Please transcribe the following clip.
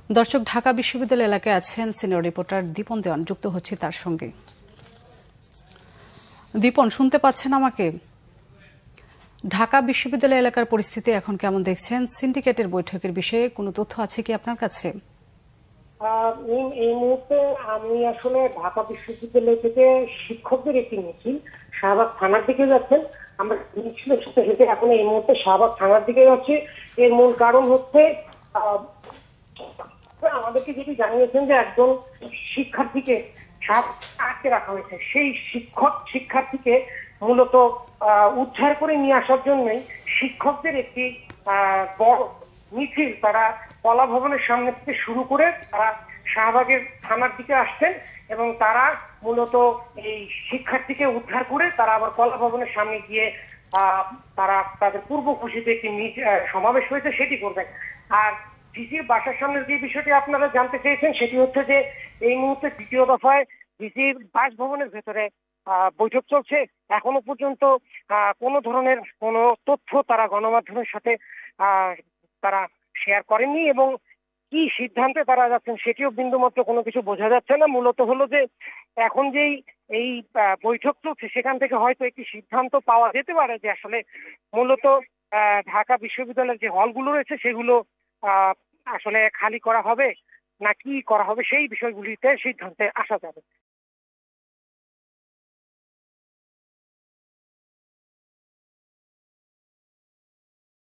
দর্শক, ঢাকা বিশ্ববিদ্যালয় এলাকায় আছেন সিনিয়র রিপোর্টার দীপন দেওয়ান, যুক্ত হচ্ছে তার সঙ্গে। দীপন, শুনতে পাচ্ছেন আমাকে? ঢাকা বিশ্ববিদ্যালয় এলাকার পরিস্থিতি এখন কেমন দেখছেন? সিন্ডিকেটের বৈঠকের বিষয়ে কোনো তথ্য আছে কি আপনার কাছে? এই মুহূর্তে আমি আসলে ঢাকা বিশ্ববিদ্যালয় থেকে শিক্ষকদের একটি মিছিল শাহবাগ থানার দিকে যাচ্ছেন। আমরা মিছিলের সাথে হেঁটে এখন এই মুহূর্তে শাহবাগ থানার দিকে যাচ্ছি। এর মূল কারণ হচ্ছে আমাদেরকে যেটি জানিয়েছেন যে একজন শিক্ষার্থীকে আটকে রাখা হয়েছে। সেই শিক্ষার্থীকে মূলত উদ্ধার করে নিয়ে আসার জন্যই শিক্ষকদের একটি বড় মিছিল তারা কলা ভবনের সামনে থেকে শুরু করে তারা শাহবাগের থানার দিকে আসছেন এবং তারা মূলত এই শিক্ষার্থীকে উদ্ধার করে তারা আবার কলা ভবনের সামনে গিয়ে তারা তাদের পূর্ব ঘোষিত একটি সমাবেশ হয়েছে সেটি করবেন। আর ডিসির বাসার সামনে যে বিষয়টি আপনারা জানতে চেয়েছেন সেটি হচ্ছে যে এই মুহূর্তে দ্বিতীয় দফায় ডিসির বাসভবনের ভেতরে বৈঠক চলছে। এখনো পর্যন্ত কোনো ধরনের কোনো তথ্য তারা গণমাধ্যমের সাথে তারা শেয়ার করেননি এবং কি সিদ্ধান্তে তারা যাচ্ছেন সেটিও বিন্দুমাত্র কোনো কিছু বোঝা যাচ্ছে না। মূলত হলো যে এখন যেই এই বৈঠক চলছে সেখান থেকে হয়তো একটি সিদ্ধান্ত পাওয়া যেতে পারে যে আসলে মূলত ঢাকা বিশ্ববিদ্যালয়ের যে হলগুলো রয়েছে সেগুলো আসলে খালি করা হবে না কি করা হবে সেই বিষয়গুলিতে সিদ্ধান্তে আসা যাবে।